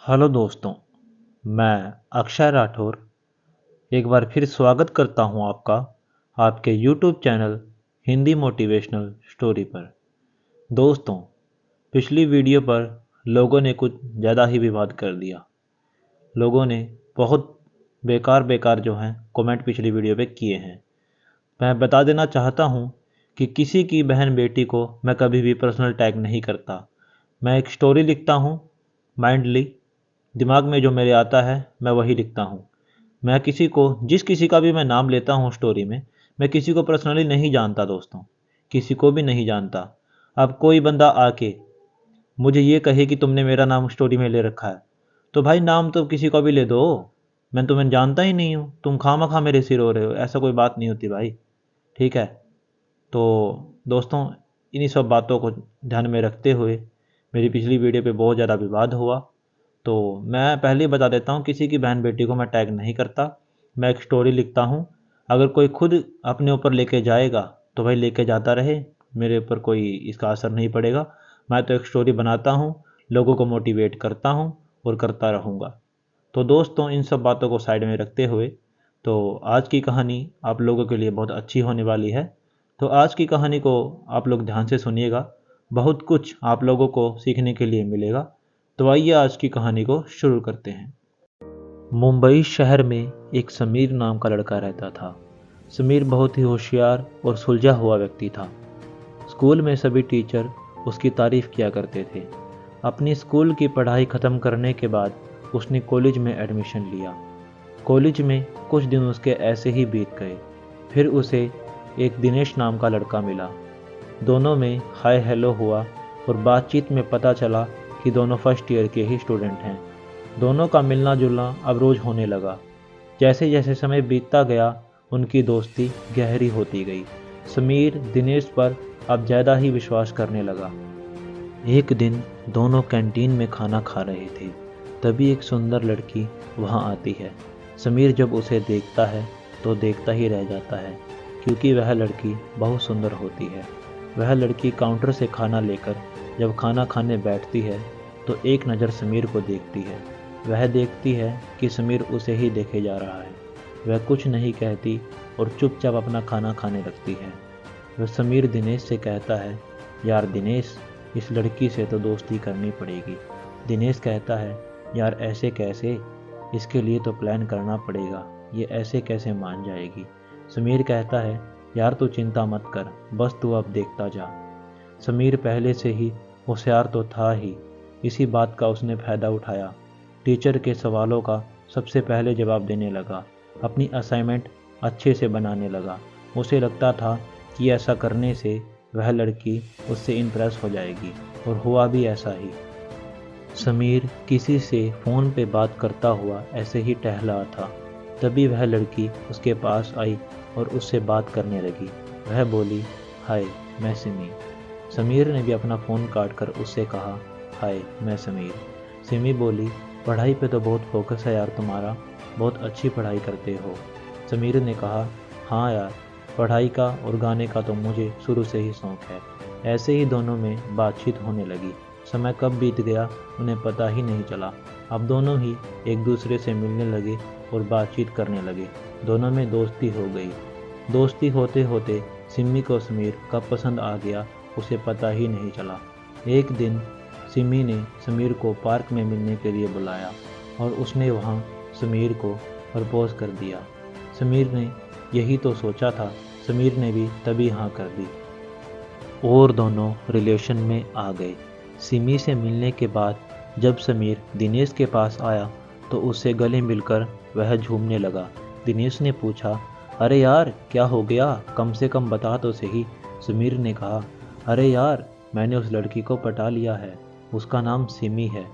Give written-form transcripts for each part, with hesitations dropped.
Hello दोस्तों, मैं अक्षय राठौर एक बार फिर स्वागत करता हूं आपका आपके YouTube channel Hindi motivational story पर। दोस्तों, पिछली वीडियो पर लोगों ने कुछ ज़्यादा ही विवाद कर दिया। लोगों ने बहुत बेकार बेकार जो हैं कमेंट पिछली वीडियो पे किए हैं। मैं बता देना चाहता हूं कि किसी की बहन बेटी को मैं कभी भी पर्सनल टैग नहीं करता। मैं एक स्टोरी लिखता हूं, माइंडली दिमाग में जो मेरे आता है मैं वही लिखता हूँ। मैं जिस किसी का भी मैं नाम लेता हूँ स्टोरी में, मैं किसी को पर्सनली नहीं जानता दोस्तों, किसी को भी नहीं जानता। अब कोई बंदा आके मुझे ये कहे कि तुमने मेरा नाम स्टोरी में ले रखा है, तो भाई नाम तो किसी को भी ले दो। मैं तुम्हें जानता ही नहीं हूँ, तुम खामखा मेरे सिर हो रहे हो, ऐसा कोई बात नहीं होती भाई। ठीक है, तो दोस्तों, इन्हीं सब बातों को ध्यान में रखते हुए मेरी पिछली वीडियो पे बहुत ज़्यादा विवाद हुआ। तो मैं पहले ही बता देता हूँ, किसी की बहन बेटी को मैं टैग नहीं करता। मैं एक स्टोरी लिखता हूँ। अगर कोई खुद अपने ऊपर लेके जाएगा तो भाई लेके जाता रहे, मेरे ऊपर कोई इसका असर नहीं पड़ेगा। मैं तो एक स्टोरी बनाता हूँ, लोगों को मोटिवेट करता हूँ और करता रहूँगा। तो दोस्तों, इन सब बातों को साइड में रखते हुए तो आज की कहानी आप लोगों के लिए बहुत अच्छी होने वाली है। तो आज की कहानी को आप लोग ध्यान से सुनिएगा, बहुत कुछ आप लोगों को सीखने के लिए मिलेगा। तो आइए आज की कहानी को शुरू करते हैं। मुंबई शहर में एक समीर नाम का लड़का रहता था। समीर बहुत ही होशियार और सुलझा हुआ व्यक्ति था। स्कूल में सभी टीचर उसकी तारीफ किया करते थे। अपनी स्कूल की पढ़ाई खत्म करने के बाद उसने कॉलेज में एडमिशन लिया। कॉलेज में कुछ दिन उसके ऐसे ही बीत गए। फिर उसे एक दिनेश नाम का लड़का मिला। दोनों में हाय हेलो हुआ और बातचीत में पता चला कि दोनों फर्स्ट ईयर के ही स्टूडेंट हैं। दोनों का मिलना जुलना अब रोज होने लगा। जैसे जैसे समय बीतता गया उनकी दोस्ती गहरी होती गई। समीर दिनेश पर अब ज़्यादा ही विश्वास करने लगा। एक दिन दोनों कैंटीन में खाना खा रहे थे, तभी एक सुंदर लड़की वहां आती है। समीर जब उसे देखता है तो देखता ही रह जाता है, क्योंकि वह लड़की बहुत सुंदर होती है। वह लड़की काउंटर से खाना लेकर जब खाना खाने बैठती है तो एक नज़र समीर को देखती है। वह देखती है कि समीर उसे ही देखे जा रहा है। वह कुछ नहीं कहती और चुपचाप अपना खाना खाने लगती है। वह समीर दिनेश से कहता है, यार दिनेश, इस लड़की से तो दोस्ती करनी पड़ेगी। दिनेश कहता है, यार ऐसे कैसे, इसके लिए तो प्लान करना पड़ेगा, ये ऐसे कैसे मान जाएगी। समीर कहता है, यार तू चिंता मत कर, बस तू अब देखता जा। समीर पहले से ही होशियार तो था ही, इसी बात का उसने फायदा उठाया। टीचर के सवालों का सबसे पहले जवाब देने लगा। अपनी असाइनमेंट अच्छे से बनाने लगा। उसे लगता था कि ऐसा करने से वह लड़की उससे इम्प्रेस हो जाएगी, और हुआ भी ऐसा ही। समीर किसी से फ़ोन पे बात करता हुआ ऐसे ही टहला था, तभी वह लड़की उसके पास आई और उससे बात करने लगी। वह बोली, हाय मैं सिमी। समीर ने भी अपना फ़ोन काट कर उससे कहा, हाय मैं समीर। सिमी बोली, पढ़ाई पे तो बहुत फोकस है यार तुम्हारा, बहुत अच्छी पढ़ाई करते हो। समीर ने कहा, हाँ यार, पढ़ाई का और गाने का तो मुझे शुरू से ही शौक़ है। ऐसे ही दोनों में बातचीत होने लगी। समय कब बीत गया उन्हें पता ही नहीं चला। अब दोनों ही एक दूसरे से मिलने लगे और बातचीत करने लगे। दोनों में दोस्ती हो गई। दोस्ती होते होते सिमी को समीर कब पसंद आ गया उसे पता ही नहीं चला। एक दिन सिमी ने समीर को पार्क में मिलने के लिए बुलाया और उसने वहां समीर को प्रपोज कर दिया। समीर ने यही तो सोचा था, समीर ने भी तभी हाँ कर दी और दोनों रिलेशन में आ गए। सिमी से मिलने के बाद जब समीर दिनेश के पास आया तो उससे गले मिलकर वह झूमने लगा। दिनेश ने पूछा, अरे यार क्या हो गया, कम से कम बता तो सही। समीर ने कहा, अरे यार मैंने उस लड़की को पटा लिया है, उसका नाम सिमी है।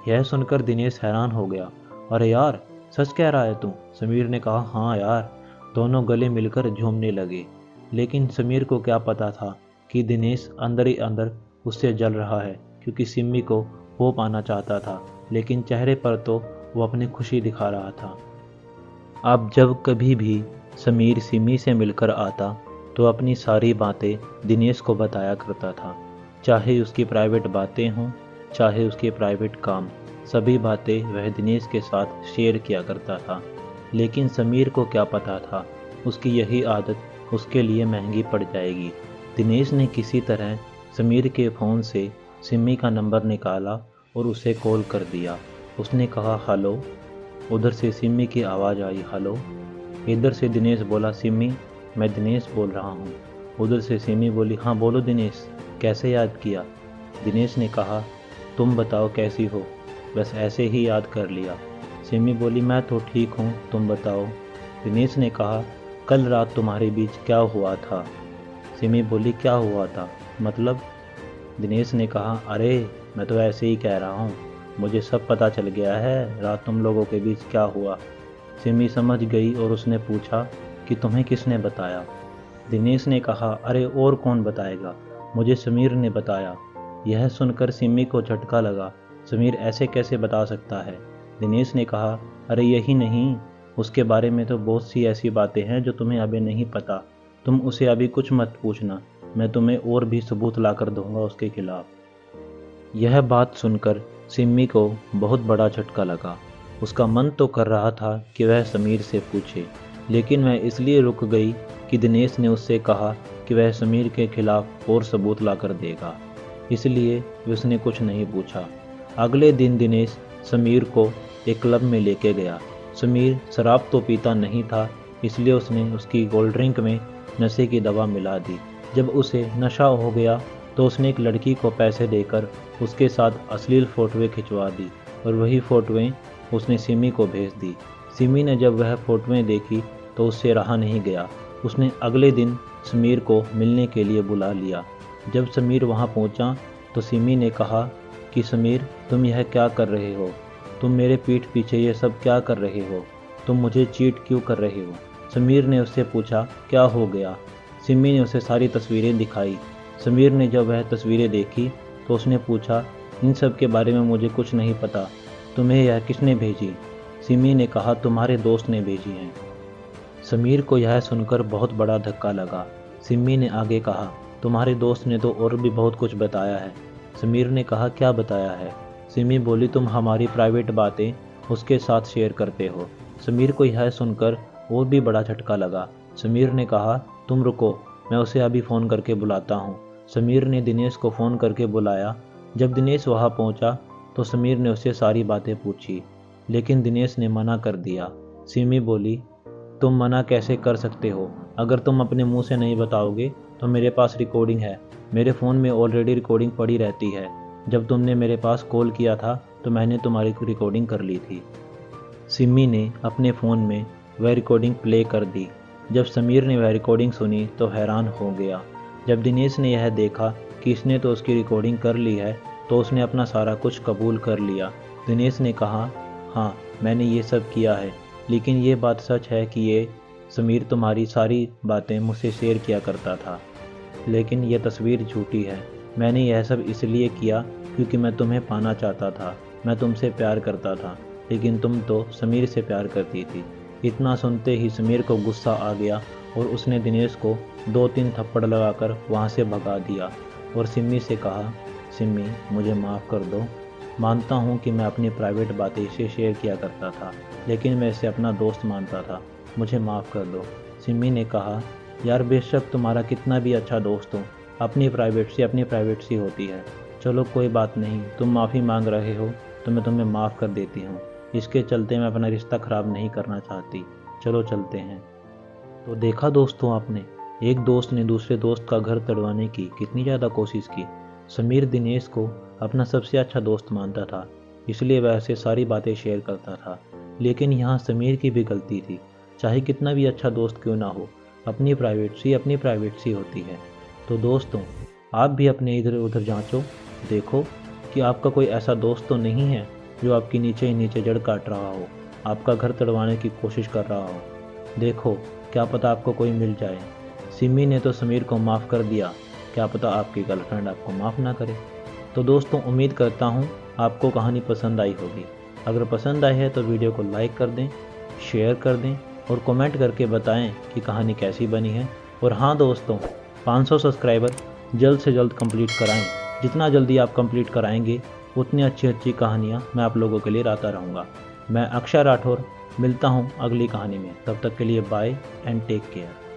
यह सुनकर दिनेश हैरान हो गया। अरे यार सच कह रहा है तू? समीर ने कहा, हाँ यार। दोनों गले मिलकर झूमने लगे। लेकिन समीर को क्या पता था कि दिनेश अंदर ही अंदर उससे जल रहा है, क्योंकि सिमी को वो पाना चाहता था, लेकिन चेहरे पर तो वो अपनी खुशी दिखा रहा था। अब जब कभी भी समीर सिमी से मिलकर आता तो अपनी सारी बातें दिनेश को बताया करता था, चाहे उसकी प्राइवेट बातें हों चाहे उसके प्राइवेट काम। सभी बातें वह दिनेश के साथ शेयर किया करता था। लेकिन समीर को क्या पता था, उसकी यही आदत उसके लिए महंगी पड़ जाएगी। दिनेश ने किसी तरह समीर के फ़ोन से सिमी का नंबर निकाला और उसे कॉल कर दिया। उसने कहा हेलो। उधर से सिमी की आवाज़ आई हेलो। इधर से दिनेश बोला सिमी, मैं दिनेश बोल रहा हूँ। उधर से सिमी बोली हाँ बोलो दिनेश, कैसे याद किया। दिनेश ने कहा तुम बताओ कैसी हो, बस ऐसे ही याद कर लिया। सिमी बोली मैं तो ठीक हूँ, तुम बताओ। दिनेश ने कहा कल रात तुम्हारे बीच क्या हुआ था। सिमी बोली क्या हुआ था मतलब। दिनेश ने कहा अरे मैं तो ऐसे ही कह रहा हूँ, मुझे सब पता चल गया है रात तुम लोगों के बीच क्या हुआ। सिमी समझ गई और उसने पूछा कि तुम्हें किसने बताया। दिनेश ने कहा अरे और कौन बताएगा, मुझे समीर ने बताया। यह सुनकर सिमी को झटका लगा, समीर ऐसे कैसे बता सकता है। दिनेश ने कहा अरे यही नहीं, उसके बारे में तो बहुत सी ऐसी बातें हैं जो तुम्हें अभी नहीं पता। तुम उसे अभी कुछ मत पूछना, मैं तुम्हें और भी सबूत लाकर दूंगा उसके खिलाफ। यह बात सुनकर सिमी को बहुत बड़ा झटका लगा। उसका मन तो कर रहा था कि वह समीर से पूछे, लेकिन वह इसलिए रुक गई कि दिनेश ने उससे कहा कि वह समीर के खिलाफ और सबूत लाकर देगा, इसलिए उसने कुछ नहीं पूछा। अगले दिन दिनेश समीर को एक क्लब में लेके गया। समीर शराब तो पीता नहीं था, इसलिए उसने उसकी कोल्ड ड्रिंक में नशे की दवा मिला दी। जब उसे नशा हो गया तो उसने एक लड़की को पैसे देकर उसके साथ अश्लील फ़ोटोएं खिंचवा दी और वही फ़ोटोएं उसने सिमी को भेज दी। सिमी ने जब वह फ़ोटोएं देखी तो उससे रहा नहीं गया। उसने अगले दिन समीर को मिलने के लिए बुला लिया। जब समीर वहां पहुंचा तो सिमी ने कहा कि समीर तुम यह क्या कर रहे हो, तुम मेरे पीठ पीछे ये सब क्या कर रहे हो, तुम मुझे चीट क्यों कर रहे हो। समीर ने उससे पूछा क्या हो गया। सिमी ने उसे सारी तस्वीरें दिखाई। समीर ने जब वह तस्वीरें देखी तो उसने पूछा इन सब के बारे में मुझे कुछ नहीं पता, तुम्हें यह किसने भेजी। सिमी ने कहा तुम्हारे दोस्त ने भेजी हैं। समीर को यह सुनकर बहुत बड़ा धक्का लगा। सिमी ने आगे कहा तुम्हारे दोस्त ने तो और भी बहुत कुछ बताया है। समीर ने कहा क्या बताया है। सिमी बोली तुम हमारी प्राइवेट बातें उसके साथ शेयर करते हो। समीर को यह सुनकर और भी बड़ा झटका लगा। समीर ने कहा तुम रुको, मैं उसे अभी फ़ोन करके बुलाता हूँ। समीर ने दिनेश को फ़ोन करके बुलाया। जब दिनेश वहाँ पहुँचा तो समीर ने उससे सारी बातें पूछी, लेकिन दिनेश ने मना कर दिया। सिमी बोली तुम मना कैसे कर सकते हो, अगर तुम अपने मुंह से नहीं बताओगे तो मेरे पास रिकॉर्डिंग है, मेरे फ़ोन में ऑलरेडी रिकॉर्डिंग पड़ी रहती है। जब तुमने मेरे पास कॉल किया था तो मैंने तुम्हारी रिकॉर्डिंग कर ली थी। सिमी ने अपने फ़ोन में वह रिकॉर्डिंग प्ले कर दी। जब समीर ने वह रिकॉर्डिंग सुनी तो हैरान हो गया। जब दिनेश ने यह देखा कि इसने तो उसकी रिकॉर्डिंग कर ली है तो उसने अपना सारा कुछ कबूल कर लिया। दिनेश ने कहा हाँ मैंने ये सब किया है, लेकिन ये बात सच है कि ये समीर तुम्हारी सारी बातें मुझसे शेयर किया करता था, लेकिन यह तस्वीर झूठी है। मैंने यह सब इसलिए किया क्योंकि मैं तुम्हें पाना चाहता था, मैं तुमसे प्यार करता था, लेकिन तुम तो समीर से प्यार करती थी। इतना सुनते ही समीर को गुस्सा आ गया और उसने दिनेश को 2-3 थप्पड़ लगाकर वहाँ से भगा दिया और सिमी से कहा सिमी मुझे माफ़ कर दो, मानता हूँ कि मैं अपनी प्राइवेट बातें इसे शेयर किया करता था, लेकिन मैं इसे अपना दोस्त मानता था, मुझे माफ़ कर दो। सिमी ने कहा यार बेशक तुम्हारा कितना भी अच्छा दोस्त हो, अपनी प्राइवेसी होती है। चलो कोई बात नहीं, तुम माफ़ी मांग रहे हो तो मैं तुम्हें माफ़ कर देती हूँ। इसके चलते मैं अपना रिश्ता ख़राब नहीं करना चाहती, चलो चलते हैं। तो देखा दोस्तों आपने, एक दोस्त ने दूसरे दोस्त का घर तड़वाने की कितनी ज़्यादा कोशिश की। समीर दिनेश को अपना सबसे अच्छा दोस्त मानता था, इसलिए वह ऐसे सारी बातें शेयर करता था, लेकिन यहाँ समीर की भी गलती थी। चाहे कितना भी अच्छा दोस्त क्यों ना हो, अपनी प्राइवेसी होती है। तो दोस्तों आप भी अपने इधर उधर जांचो, देखो कि आपका कोई ऐसा दोस्त तो नहीं है जो आपकी नीचे ही नीचे जड़ काट रहा हो, आपका घर तड़वाने की कोशिश कर रहा हो। देखो क्या पता आपको कोई मिल जाए। सिमी ने तो समीर को माफ़ कर दिया, क्या पता आपकी गर्लफ्रेंड आपको माफ़ ना करे। तो दोस्तों उम्मीद करता हूँ आपको कहानी पसंद आई होगी। अगर पसंद आई है तो वीडियो को लाइक कर दें, शेयर कर दें और कमेंट करके बताएं कि कहानी कैसी बनी है। और हाँ दोस्तों, 500 सब्सक्राइबर जल्द से जल्द कंप्लीट कराएं। जितना जल्दी आप कंप्लीट कराएंगे उतनी अच्छी अच्छी कहानियाँ मैं आप लोगों के लिए लाता रहूँगा। मैं अक्षय राठौर मिलता हूँ अगली कहानी में। तब तक के लिए बाय एंड टेक केयर।